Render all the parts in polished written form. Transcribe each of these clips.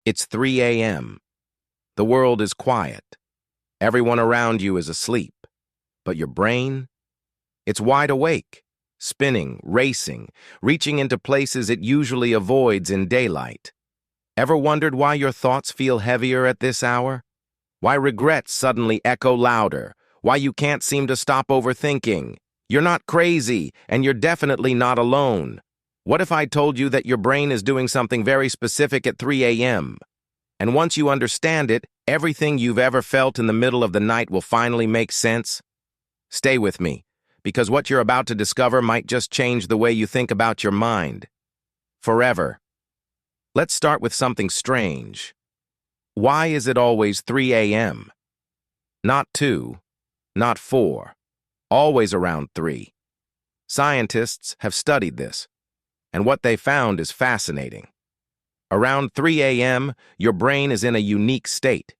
It's 3 a.m. The world is quiet. Everyone around you is asleep. But your brain? It's wide awake, spinning, racing, reaching into places it usually avoids in daylight. Ever wondered why your thoughts feel heavier at this hour? Why regrets suddenly echo louder? Why you can't seem to stop overthinking? You're not crazy, and you're definitely not alone. What if I told you that your brain is doing something very specific at 3 a.m.? And once you understand it, everything you've ever felt in the middle of the night will finally make sense? Stay with me, because what you're about to discover might just change the way you think about your mind. Forever. Let's start with something strange. Why is it always 3 a.m.? Not 2, not 4, always around 3. Scientists have studied this, and what they found is fascinating. Around 3 a.m., your brain is in a unique state.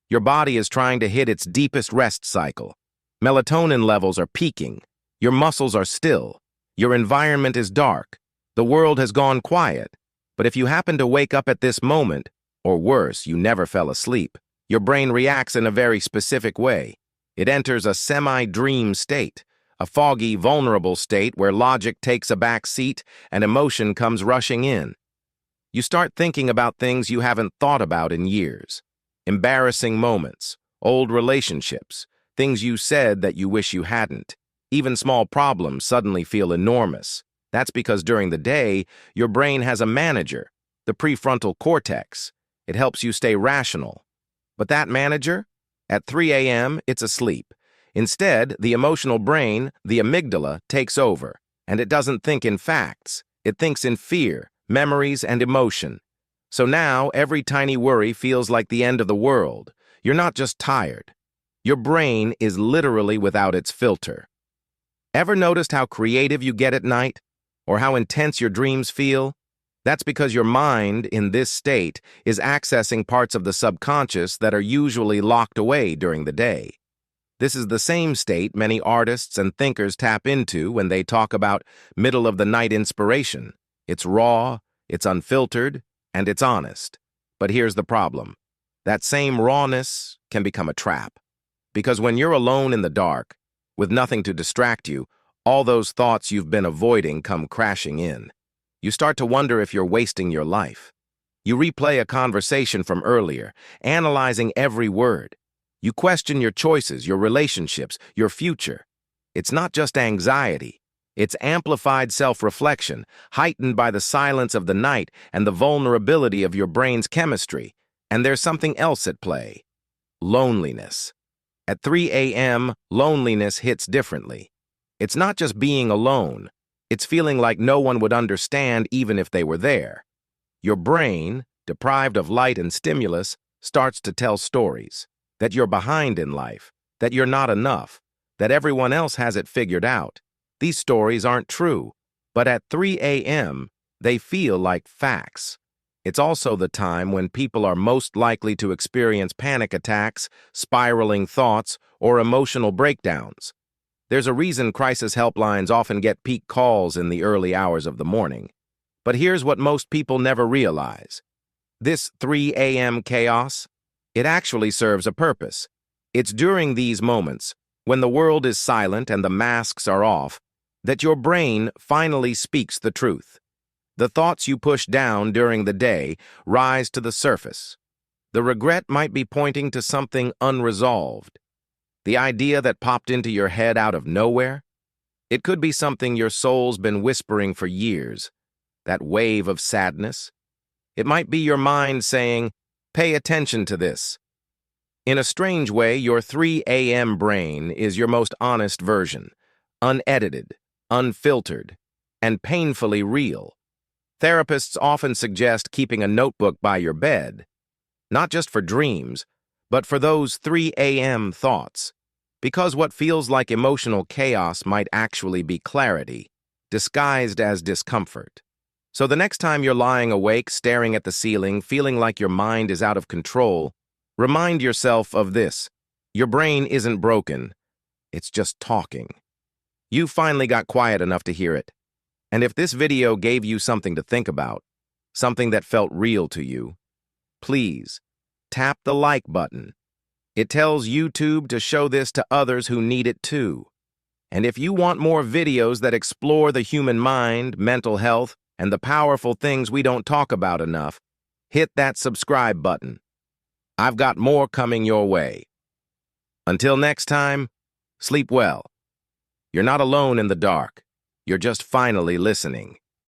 Your body is trying to hit its deepest rest cycle. Melatonin levels are peaking. Your muscles are still. Your environment is dark. The world has gone quiet. But if you happen to wake up at this moment, or worse, you never fell asleep, your brain reacts in a very specific way. It enters a semi-dream state, a foggy, vulnerable state where logic takes a back seat and emotion comes rushing in. You start thinking about things you haven't thought about in years. Embarrassing moments, old relationships, things you said that you wish you hadn't. Even small problems suddenly feel enormous. That's because during the day, your brain has a manager, the prefrontal cortex. It helps you stay rational. But that manager? At 3 a.m., it's asleep. Instead, the emotional brain, the amygdala, takes over. And it doesn't think in facts. It thinks in fear, memories, and emotion. So now, every tiny worry feels like the end of the world. You're not just tired. Your brain is literally without its filter. Ever noticed how creative you get at night? Or how intense your dreams feel? That's because your mind, in this state, is accessing parts of the subconscious that are usually locked away during the day. This is the same state many artists and thinkers tap into when they talk about middle-of-the-night inspiration. It's raw, it's unfiltered, and it's honest. But here's the problem. That same rawness can become a trap. Because when you're alone in the dark, with nothing to distract you, all those thoughts you've been avoiding come crashing in. You start to wonder if you're wasting your life. You replay a conversation from earlier, analyzing every word. You question your choices, your relationships, your future. It's not just anxiety. It's amplified self-reflection, heightened by the silence of the night and the vulnerability of your brain's chemistry. And there's something else at play. Loneliness. At 3 a.m., loneliness hits differently. It's not just being alone. It's feeling like no one would understand even if they were there. Your brain, deprived of light and stimulus, starts to tell stories. That you're behind in life, that you're not enough, that everyone else has it figured out. These stories aren't true, but at 3 a.m., they feel like facts. It's also the time when people are most likely to experience panic attacks, spiraling thoughts, or emotional breakdowns. There's a reason crisis helplines often get peak calls in the early hours of the morning. But here's what most people never realize. This 3 a.m. chaos, it actually serves a purpose. It's during these moments, when the world is silent and the masks are off, that your brain finally speaks the truth. The thoughts you push down during the day rise to the surface. The regret might be pointing to something unresolved. The idea that popped into your head out of nowhere? It could be something your soul's been whispering for years. That wave of sadness? It might be your mind saying, "Pay attention to this." In a strange way, your 3 a.m. brain is your most honest version, unedited, unfiltered, and painfully real. Therapists often suggest keeping a notebook by your bed, not just for dreams, but for those 3 a.m. thoughts, because what feels like emotional chaos might actually be clarity, disguised as discomfort. So the next time you're lying awake, staring at the ceiling, feeling like your mind is out of control, remind yourself of this. Your brain isn't broken. It's just talking. You finally got quiet enough to hear it. And if this video gave you something to think about, something that felt real to you, please tap the like button. It tells YouTube to show this to others who need it too. And if you want more videos that explore the human mind, mental health, and the powerful things we don't talk about enough, hit that subscribe button. I've got more coming your way. Until next time, sleep well. You're not alone in the dark. You're just finally listening.